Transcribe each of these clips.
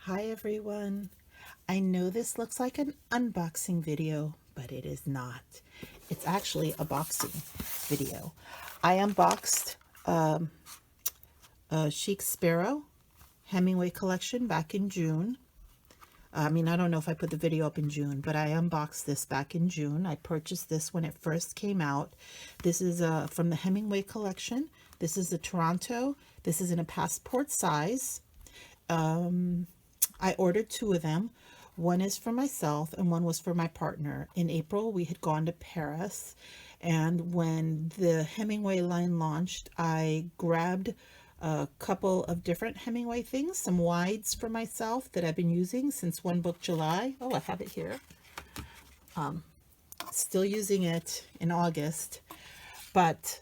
Hi everyone. I know this looks like an unboxing video, but it is not. It's actually a boxing video. I unboxed a Chic Sparrow Hemingway collection back in June. I don't know if I put the video up in June, but I unboxed this back in June. I purchased this when it first came out. This is from the Hemingway collection. This is the Toronto. This is in a passport size. I ordered two of them. One is for myself and one was for my partner. In April, we had gone to Paris, and when the Hemingway line launched, I grabbed a couple of different Hemingway things, some wides for myself that I've been using since One Book July. Oh, I have it here. Still using it in August, but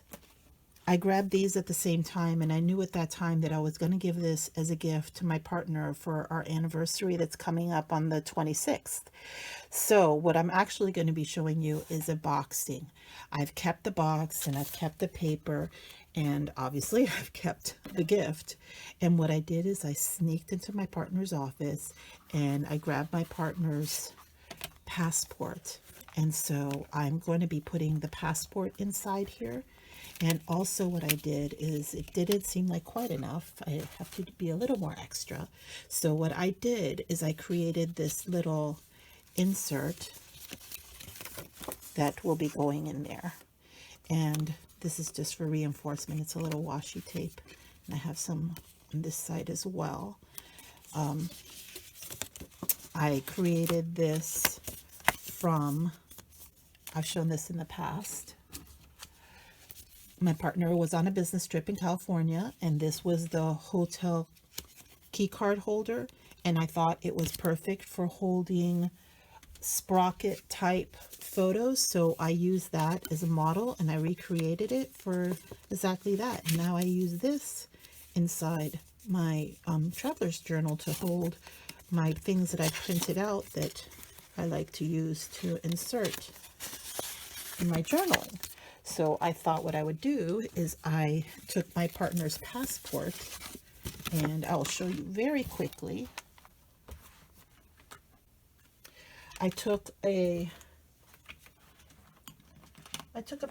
I grabbed these at the same time, and I knew at that time that I was going to give this as a gift to my partner for our anniversary that's coming up on the 26th. So what I'm actually going to be showing you is a boxing. I've kept the box and I've kept the paper, and obviously I've kept the gift. And what I did is I sneaked into my partner's office and I grabbed my partner's passport. And so I'm going to be putting the passport inside here. And also what I did is, it didn't seem like quite enough. I have to be a little more extra. So what I did is I created this little insert that will be going in there. And this is just for reinforcement. It's a little washi tape. And I have some on this side as well. I created this from, I've shown this in the past. My partner was on a business trip in California, and this was the hotel key card holder, and I thought it was perfect for holding sprocket type photos, so I used that as a model and I recreated it for exactly that. And now I use this inside my traveler's journal to hold my things that I printed out that I like to use to insert in my journaling. So I thought what I would do is I took my partner's passport, and I'll show you very quickly. I took a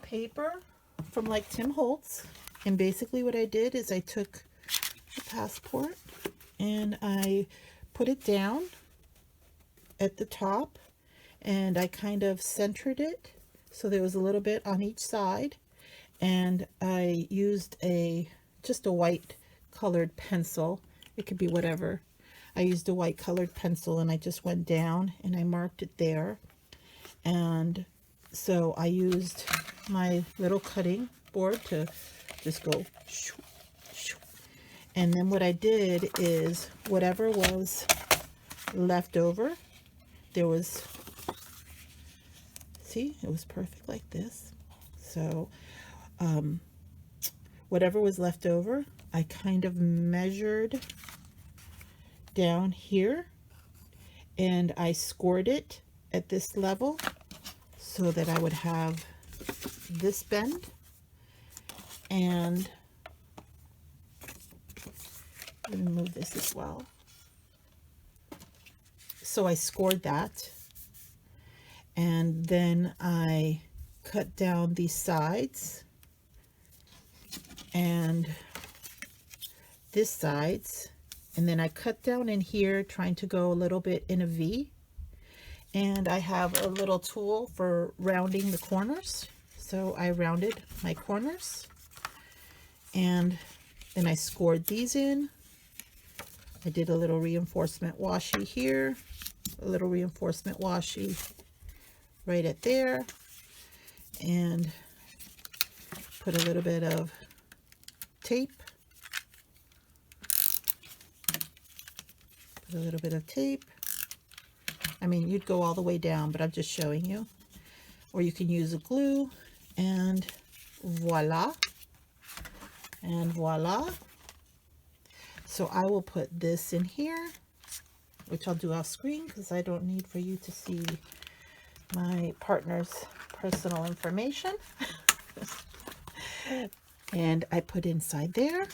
paper from like Tim Holtz, and basically what I did is I took the passport and I put it down at the top, and I kind of centered it so there was a little bit on each side, and I used just a white colored pencil. It could be whatever. I used a white colored pencil and I just went down and I marked it there. And so I used my little cutting board to just go shoo, shoo. And then what I did is whatever was left over, there was, see, it was perfect like this. So whatever was left over, I kind of measured down here and I scored it at this level so that I would have this bend, and let me move this as well. So I scored that, and then I cut down these sides and this sides, and then I cut down in here trying to go a little bit in a V, and I have a little tool for rounding the corners, so I rounded my corners, and then I scored these in. I did a little reinforcement washi here, a little reinforcement washi right at there, and put a little bit of tape, put a little bit of tape. I mean, you'd go all the way down, but I'm just showing you. Or you can use a glue, and voila, and voila. So I will put this in here, which I'll do off screen because I don't need for you to see my partner's personal information. And I put inside there.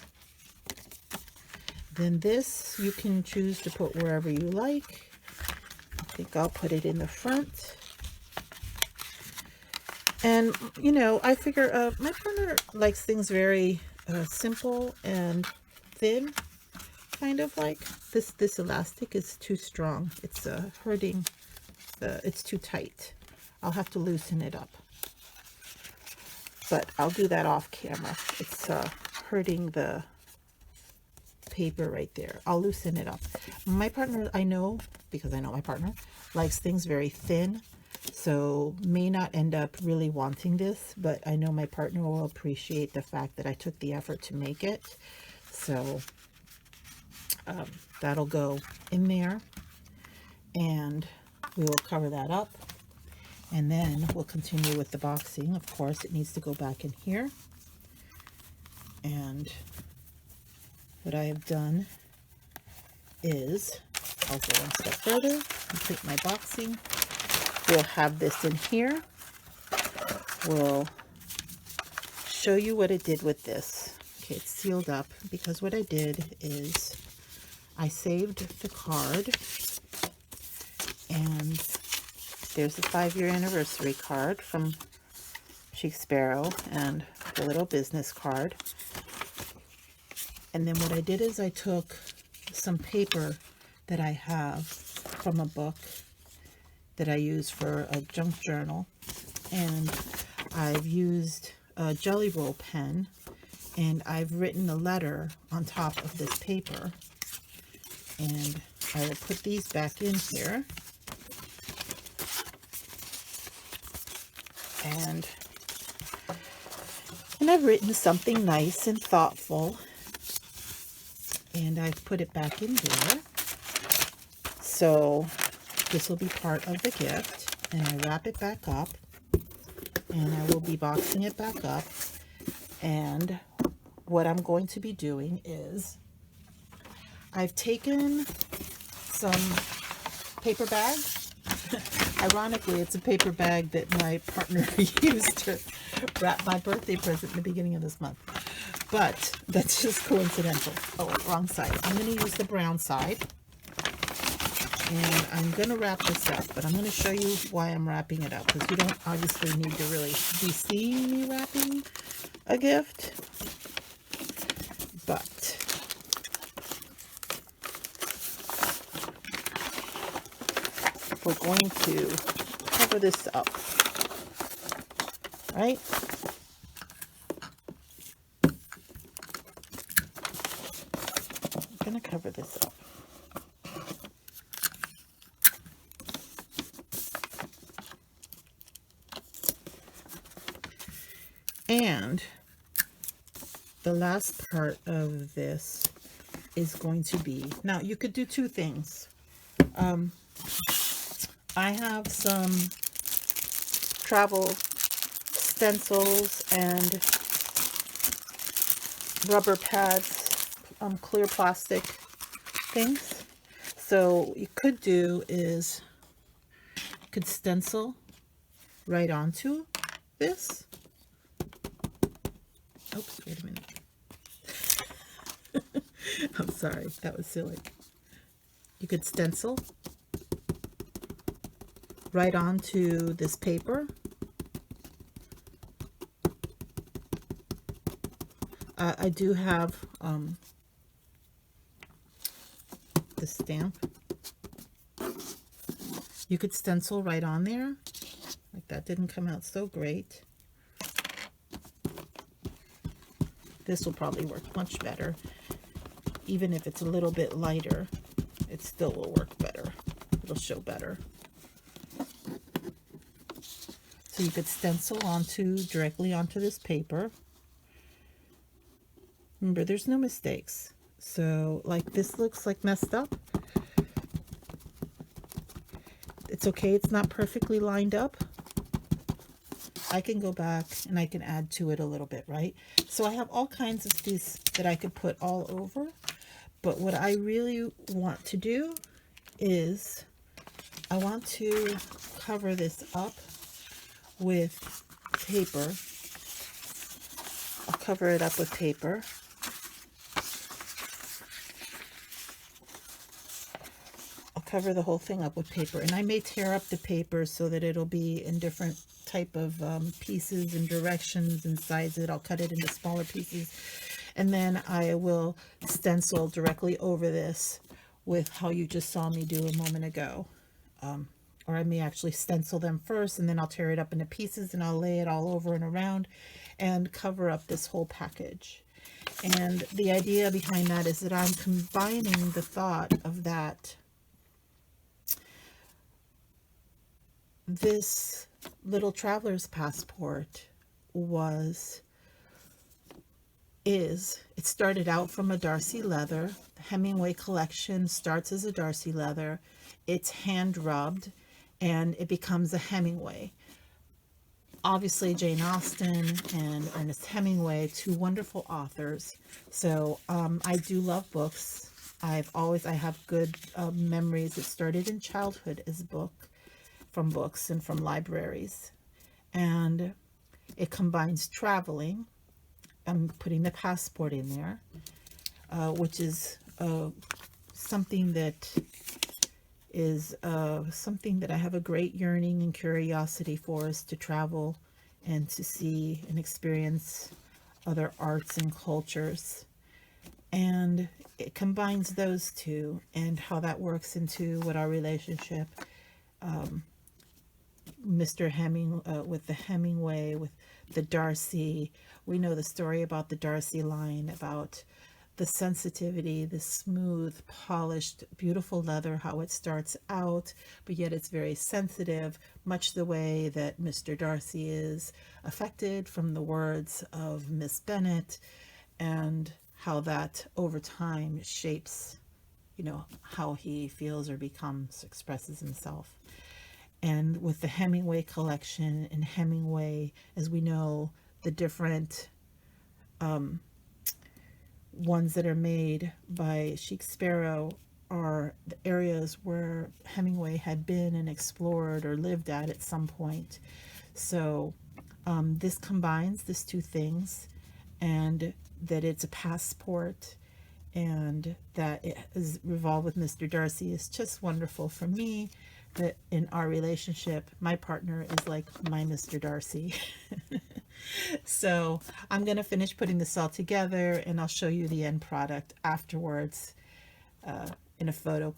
then this you can choose to put wherever you like. I think I'll put it in the front. And, you know, I figure my partner likes things very simple and thin, kind of like. This elastic is too strong. It's hurting, it's too tight. I'll have to loosen it up. But I'll do that off camera. It's hurting the paper right there. I'll loosen it up. My partner, I know, because I know my partner, likes things very thin, so may not end up really wanting this, but I know my partner will appreciate the fact that I took the effort to make it. So that'll go in there, and we will cover that up. And then we'll continue with the boxing. Of course, it needs to go back in here. And what I have done is, I'll go one step further, complete my boxing. We'll have this in here. We'll show you what it did with this. Okay, it's sealed up because what I did is I saved the card, and there's a 5-year anniversary card from Chic, Sparrow, and the little business card. And then what I did is I took some paper that I have from a book that I use for a junk journal, and I've used a Jelly Roll pen, and I've written a letter on top of this paper, and I will put these back in here. And I've written something nice and thoughtful, and I've put it back in here. So this will be part of the gift, and I wrap it back up, and I will be boxing it back up. And what I'm going to be doing is I've taken some paper bags. Ironically, it's a paper bag that my partner used to wrap my birthday present in the beginning of this month. But that's just coincidental. Oh, wrong side. I'm going to use the brown side. And I'm going to wrap this up, but I'm going to show you why I'm wrapping it up, because you don't obviously need to really be seeing me wrapping a gift. But we're going to cover this up, right? I'm going to cover this up. And the last part of this is going to be, now you could do two things. I have some travel stencils and rubber pads, clear plastic things. So what you could do is you could stencil right onto this. Oops, wait a minute. I'm sorry, that was silly. You could stencil right onto this paper. I do have the stamp. You could stencil right on there. Like that didn't come out so great. This will probably work much better. Even if it's a little bit lighter, it still will work better. It'll show better. So you could stencil directly onto this paper. Remember, there's no mistakes. So like this looks like messed up. It's okay, it's not perfectly lined up. I can go back and I can add to it a little bit, right? So I have all kinds of these that I could put all over. But what I really want to do is I want to cover this up with paper. I'll cover it up with paper. cover the whole thing up with paper. And I may tear up the paper so that it'll be in different type of pieces and directions and sizes. I'll cut it into smaller pieces. And then I will stencil directly over this with how you just saw me do a moment ago. Or I may actually stencil them first, and then I'll tear it up into pieces and I'll lay it all over and around and cover up this whole package. And the idea behind that is that I'm combining the thought of that this little traveler's passport it started out from a Darcy leather. The Hemingway collection starts as a Darcy leather. It's hand rubbed and it becomes a Hemingway. Obviously Jane Austen and Ernest Hemingway, two wonderful authors. So I do love books. I have good memories. It started in childhood as from books and from libraries. And it combines traveling. I'm putting the passport in there, which is something that is something that I have a great yearning and curiosity for, is to travel and to see and experience other arts and cultures. And it combines those two and how that works into what our relationship, with the Hemingway, with the Darcy. We know the story about the Darcy line, about the sensitivity, the smooth, polished, beautiful leather, how it starts out, but yet it's very sensitive, much the way that Mr. Darcy is affected from the words of Miss Bennet, and how that over time shapes, how he feels or expresses himself. And with the Hemingway collection and Hemingway, as we know, the different ones that are made by Chic Sparrow are the areas where Hemingway had been and explored or lived at some point. So this combines these two things, and that it's a passport, and that it is revolved with Mr. Darcy is just wonderful for me. That in our relationship, my partner is like my Mr. Darcy. So I'm going to finish putting this all together, and I'll show you the end product afterwards in a photo.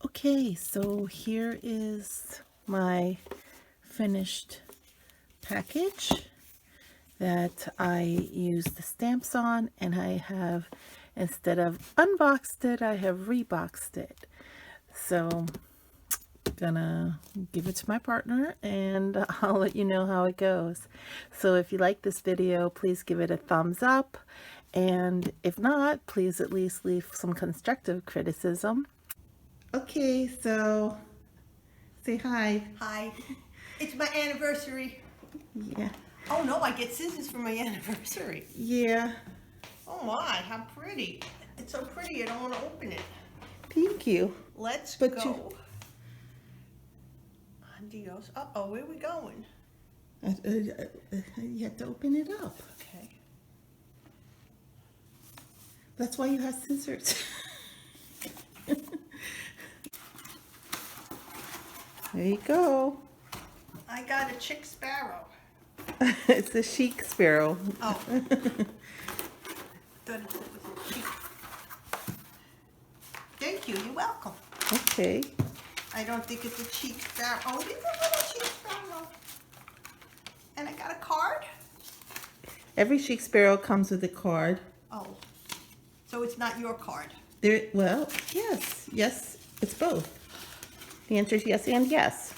Okay, so here is my finished package that I used the stamps on, and I have, instead of unboxed it, I have reboxed it. So gonna give it to my partner, and I'll let you know how it goes. So if you like this video, please give it a thumbs up, and if not, please at least leave some constructive criticism. Okay, so say hi. Hi. It's my anniversary. Yeah. Oh no, I get scissors for my anniversary. Yeah. Oh my, how pretty. It's so pretty, I don't want to open it. Thank you. Let's go. Adios. Uh-oh, where are we going? You have to open it up. Okay. That's why you have scissors. There you go. I got a Chic Sparrow. It's a Chic Sparrow. Oh. Thought it was a Chic. Thank you, you're welcome. Okay. I don't think it's a Chic Sparrow. Oh, it is a little Chic Sparrow. And I got a card? Every Chic Sparrow comes with a card. Oh. So it's not your card? Well, yes. Yes, it's both. The answer is yes and yes.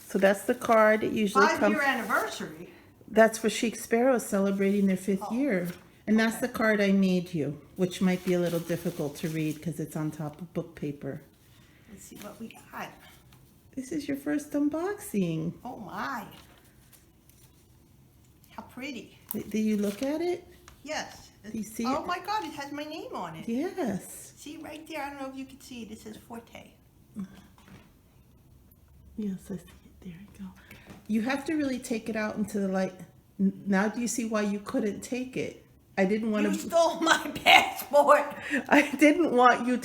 So that's the card. It usually comes. 5-year anniversary? That's for Chic Sparrow celebrating their 5th year. And that's the card I made you, which might be a little difficult to read because it's on top of book paper. Let's see what we got. This is your first unboxing. Oh my. How pretty. Do you look at it? Yes. Do you see it? Oh it? my God, it has my name on it. Yes. See right there, I don't know if you can see it. It says Forte. Yes, I see it. There you go. You have to really take it out into the light. Now do you see why you couldn't take it? I didn't want You to. stole my passport. I didn't want you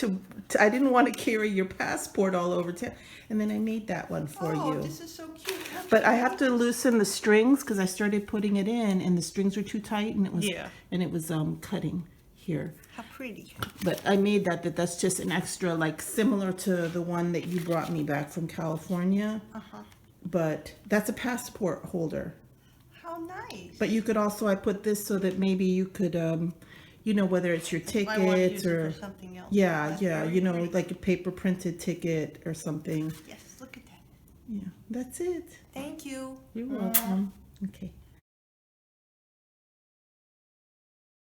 I didn't want to carry your passport all over town. And then I made that one for Oh, you. this is so cute. But I have to loosen the strings because I started putting it in and the strings were too tight and it was cutting here. How pretty. But I made that's just an extra, like similar to the one that you brought me back from California. But that's a passport holder. How nice. But you could also, I put this so that maybe you could, you know, whether it's your I want to use tickets it or for something else. yeah, That's yeah, very you know, pretty. like a paper printed ticket or something. Yes, look at that. Yeah, that's it. Thank you. You're welcome. Okay.